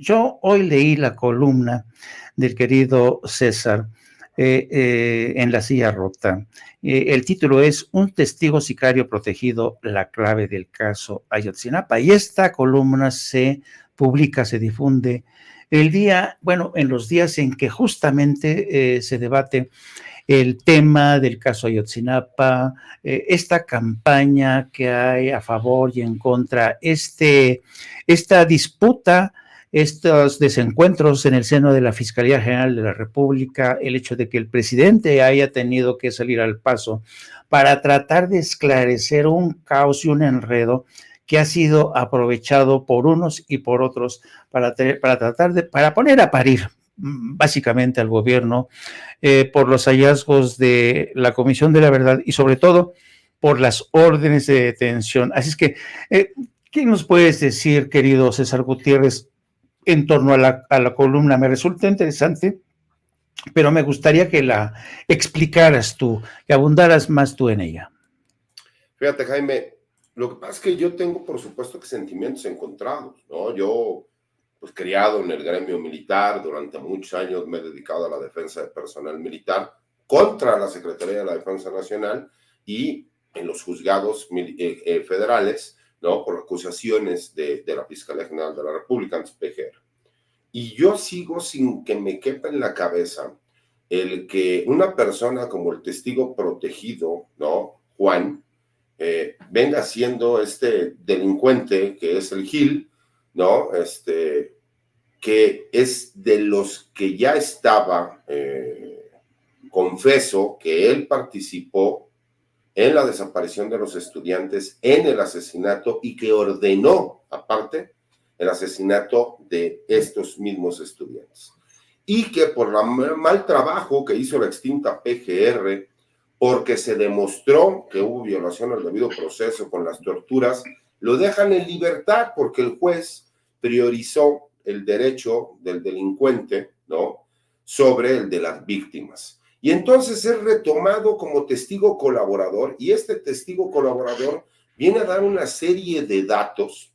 yo hoy leí la columna del querido César en La Silla Rota. El título es Un testigo sicario protegido, la clave del caso Ayotzinapa. Y esta columna se publica, se difunde en los días en que justamente se debate el tema del caso Ayotzinapa, esta campaña que hay a favor y en contra, esta disputa, estos desencuentros en el seno de la Fiscalía General de la República, el hecho de que el presidente haya tenido que salir al paso para tratar de esclarecer un caos y un enredo que ha sido aprovechado por unos y por otros para poner a parir básicamente al gobierno por los hallazgos de la Comisión de la Verdad y sobre todo por las órdenes de detención. Así es que, ¿qué nos puedes decir, querido César Gutiérrez, en torno a la columna? Me resulta interesante, pero me gustaría que la explicaras tú, que abundaras más tú en ella. Fíjate, Jaime, lo que pasa es que yo tengo, por supuesto, que sentimientos encontrados, ¿no? Yo, pues criado en el gremio militar, durante muchos años me he dedicado a la defensa de personal militar contra la Secretaría de la Defensa Nacional y en los juzgados federales, ¿no? Por acusaciones de la Fiscalía General de la República, antes PGR. Y yo sigo sin que me quepa en la cabeza el que una persona como el testigo protegido, ¿no? Juan, venga siendo este delincuente que es el Gil, ¿no? Que es de los que ya estaba, confeso que él participó en la desaparición de los estudiantes, en el asesinato y que ordenó, aparte, el asesinato de estos mismos estudiantes. Y que por el mal trabajo que hizo la extinta PGR, porque se demostró que hubo violación al debido proceso con las torturas, lo dejan en libertad porque el juez priorizó el derecho del delincuente, ¿no?, sobre el de las víctimas. Y entonces es retomado como testigo colaborador, y este testigo colaborador viene a dar una serie de datos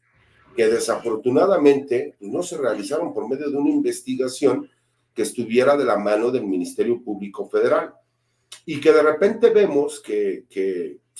que desafortunadamente pues, no se realizaron por medio de una investigación que estuviera de la mano del Ministerio Público Federal. Y que de repente vemos que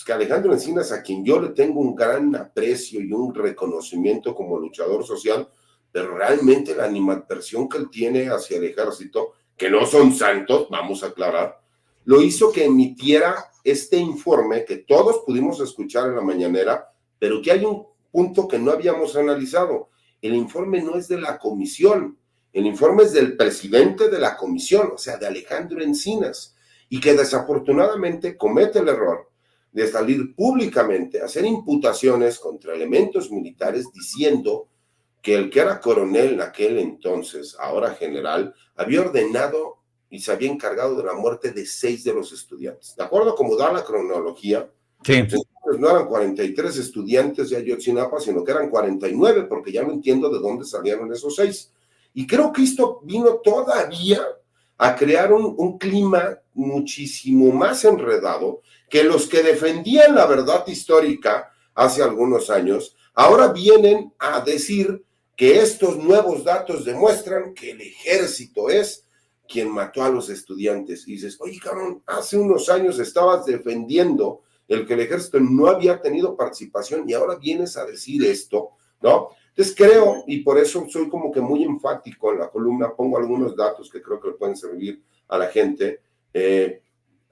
Alejandro Encinas, a quien yo le tengo un gran aprecio y un reconocimiento como luchador social, pero realmente la animadversión que él tiene hacia el ejército, que no son santos, vamos a aclarar, lo hizo que emitiera este informe que todos pudimos escuchar en la mañanera, pero que hay un punto que no habíamos analizado. El informe no es de la comisión, el informe es del presidente de la comisión, o sea, de Alejandro Encinas, y que desafortunadamente comete el error de salir públicamente a hacer imputaciones contra elementos militares diciendo que el que era coronel en aquel entonces, ahora general, había ordenado y se había encargado de la muerte de 6 de los estudiantes. De acuerdo a cómo da la cronología, sí, pues no eran 43 estudiantes de Ayotzinapa, sino que eran 49, porque ya no entiendo de dónde salieron esos 6. Y creo que esto vino todavía a crear un clima muchísimo más enredado que los que defendían la verdad histórica hace algunos años, ahora vienen a decir que estos nuevos datos demuestran que el ejército es quien mató a los estudiantes. Y dices, oye, cabrón, hace unos años estabas defendiendo el que el ejército no había tenido participación y ahora vienes a decir esto, ¿no? Entonces creo, y por eso soy como que muy enfático en la columna, pongo algunos datos que creo que le pueden servir a la gente.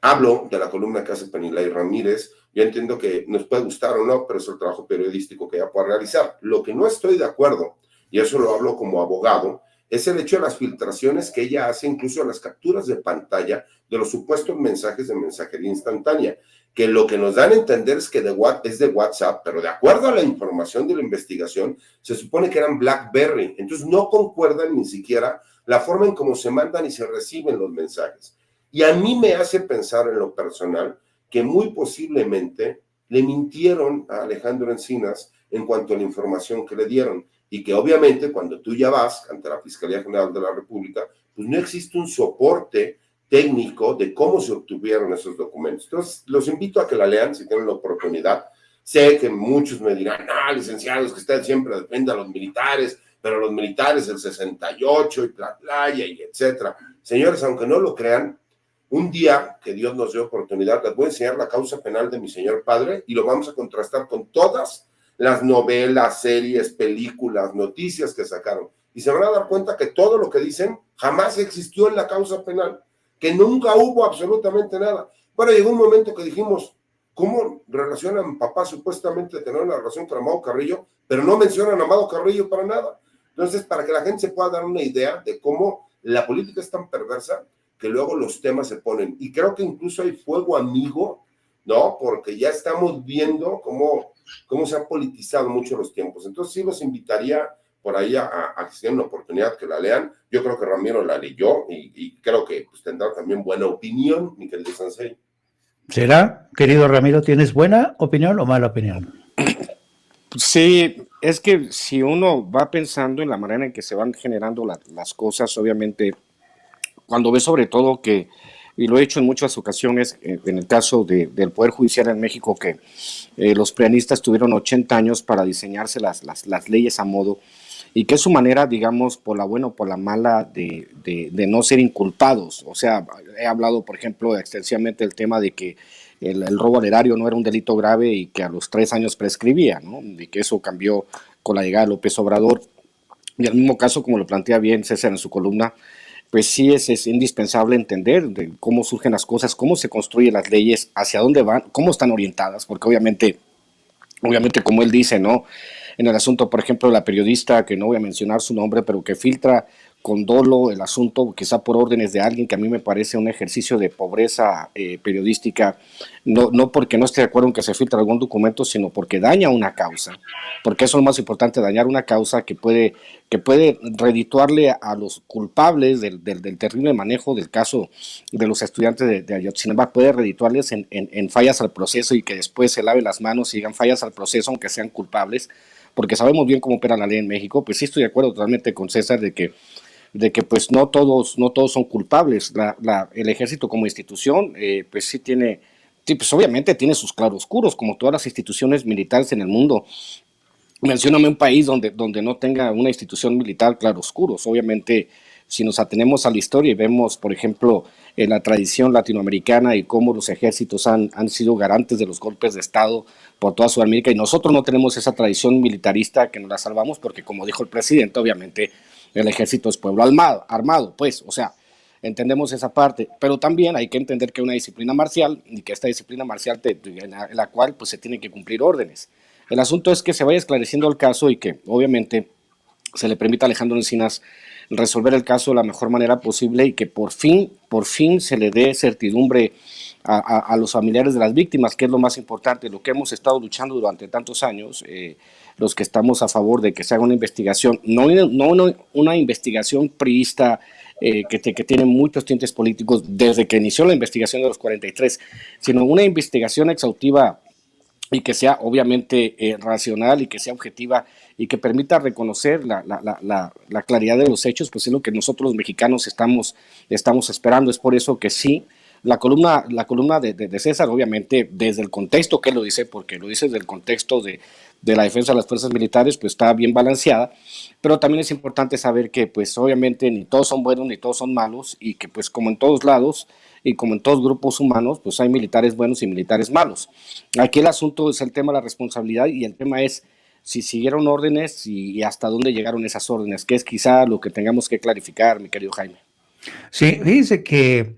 Hablo de la columna que hace Penilei Ramírez. Yo entiendo que nos puede gustar o no, pero es el trabajo periodístico que ella puede realizar. Lo que no estoy de acuerdo, y eso lo hablo como abogado, es el hecho de las filtraciones que ella hace, incluso a las capturas de pantalla de los supuestos mensajes de mensajería instantánea, que lo que nos dan a entender es que es de WhatsApp, pero de acuerdo a la información de la investigación, se supone que eran BlackBerry, entonces no concuerdan ni siquiera la forma en cómo se mandan y se reciben los mensajes. Y a mí me hace pensar en lo personal que muy posiblemente le mintieron a Alejandro Encinas en cuanto a la información que le dieron, y que obviamente cuando tú ya vas ante la Fiscalía General de la República, pues no existe un soporte técnico de cómo se obtuvieron esos documentos. Entonces, los invito a que la lean si tienen la oportunidad. Sé que muchos me dirán, licenciados, que usted siempre defiende a los militares, pero los militares del 68 y bla, bla, y etcétera. Señores, aunque no lo crean, un día que Dios nos dio oportunidad, les voy a enseñar la causa penal de mi señor padre y lo vamos a contrastar con todas las novelas, series, películas, noticias que sacaron. Y se van a dar cuenta que todo lo que dicen jamás existió en la causa penal, que nunca hubo absolutamente nada. Bueno, llegó un momento que dijimos, ¿cómo relacionan papá supuestamente tener una relación con Amado Carrillo, pero no mencionan a Amado Carrillo para nada? Entonces, para que la gente se pueda dar una idea de cómo la política es tan perversa, que luego los temas se ponen, y creo que incluso hay fuego amigo, ¿no? Porque ya estamos viendo cómo se han politizado mucho los tiempos. Entonces sí los invitaría por ahí a que se den una oportunidad, que la lean. Yo creo que Ramiro la leyó y creo que pues, tendrá también buena opinión, mi querido Sansei. ¿Será, querido Ramiro, tienes buena opinión o mala opinión? Sí, es que si uno va pensando en la manera en que se van generando las cosas, obviamente cuando ve sobre todo que, y lo he hecho en muchas ocasiones, en el caso del Poder Judicial en México, que los prianistas tuvieron 80 años para diseñarse las leyes a modo, y que es su manera, digamos, por la buena o por la mala, de no ser inculpados. O sea, he hablado, por ejemplo, extensivamente del tema de que el robo al erario no era un delito grave y que a los 3 años prescribía, ¿no? Y que eso cambió con la llegada de López Obrador. Y al mismo caso, como lo plantea bien César en su columna, pues sí es indispensable entender de cómo surgen las cosas, cómo se construyen las leyes, hacia dónde van, cómo están orientadas, porque obviamente como él dice, ¿no? En el asunto, por ejemplo, de la periodista, que no voy a mencionar su nombre, pero que filtra con dolo el asunto, quizá por órdenes de alguien, que a mí me parece un ejercicio de pobreza periodística, no porque no esté de acuerdo en que se filtre algún documento, sino porque daña una causa, porque eso es lo más importante, dañar una causa que puede redituarle a los culpables del terrible manejo del caso de los estudiantes de Ayotzinapa, puede redituarles en fallas al proceso y que después se laven las manos y digan fallas al proceso aunque sean culpables, porque sabemos bien cómo opera la ley en México. Pues sí estoy de acuerdo totalmente con César de que pues no todos son culpables. El ejército como institución pues sí pues obviamente tiene sus claroscuros, como todas las instituciones militares en el mundo. Mencióname un país donde no tenga una institución militar claroscuros. Obviamente, si nos atenemos a la historia y vemos, por ejemplo, en la tradición latinoamericana y cómo los ejércitos han sido garantes de los golpes de Estado por toda Sudamérica, y nosotros no tenemos esa tradición militarista que nos la salvamos porque, como dijo el presidente, obviamente el ejército es pueblo armado, pues, o sea, entendemos esa parte, pero también hay que entender que hay una disciplina marcial y que esta disciplina marcial en la cual pues se tienen que cumplir órdenes. El asunto es que se vaya esclareciendo el caso y que obviamente se le permita a Alejandro Encinas resolver el caso de la mejor manera posible y que por fin se le dé certidumbre a los familiares de las víctimas, que es lo más importante, lo que hemos estado luchando durante tantos años, los que estamos a favor de que se haga una investigación, no una investigación priista que tiene muchos tintes políticos desde que inició la investigación de los 43, sino una investigación exhaustiva y que sea obviamente racional y que sea objetiva y que permita reconocer la claridad de los hechos, pues es lo que nosotros los mexicanos estamos esperando. Es por eso que sí, la columna de César, obviamente desde el contexto que él lo dice, porque lo dice desde el contexto de la defensa de las fuerzas militares, pues está bien balanceada, pero también es importante saber que pues obviamente ni todos son buenos ni todos son malos, y que pues como en todos lados y como en todos grupos humanos, pues hay militares buenos y militares malos. Aquí el asunto es el tema de la responsabilidad, y el tema es si siguieron órdenes y hasta dónde llegaron esas órdenes, que es quizá lo que tengamos que clarificar, mi querido Jaime. Sí, fíjense que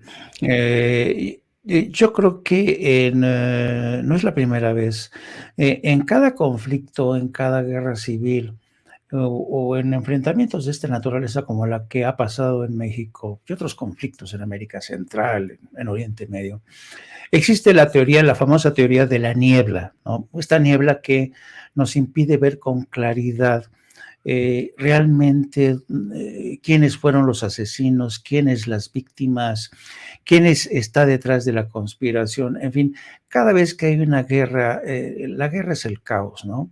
yo creo que no es la primera vez. En cada conflicto, en cada guerra civil o en enfrentamientos de esta naturaleza como la que ha pasado en México y otros conflictos en América Central, en Oriente Medio, existe la famosa teoría de la niebla, ¿no? Esta niebla que nos impide ver con claridad realmente quiénes fueron los asesinos, quiénes las víctimas, quiénes está detrás de la conspiración. En fin, cada vez que hay una guerra, la guerra es el caos, ¿no?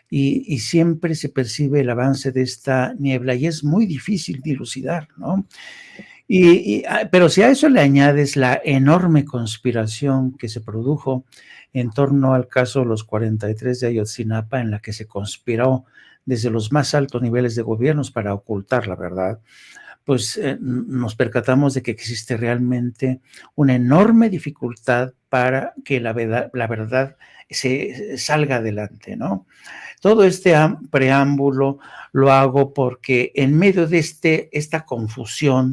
Y siempre se percibe el avance de esta niebla y es muy difícil dilucidar, ¿no? Pero si a eso le añades la enorme conspiración que se produjo en torno al caso de los 43 de Ayotzinapa, en la que se conspiró desde los más altos niveles de gobiernos para ocultar la verdad, pues nos percatamos de que existe realmente una enorme dificultad para que la verdad se salga adelante, ¿no? Todo este preámbulo lo hago porque en medio de esta confusión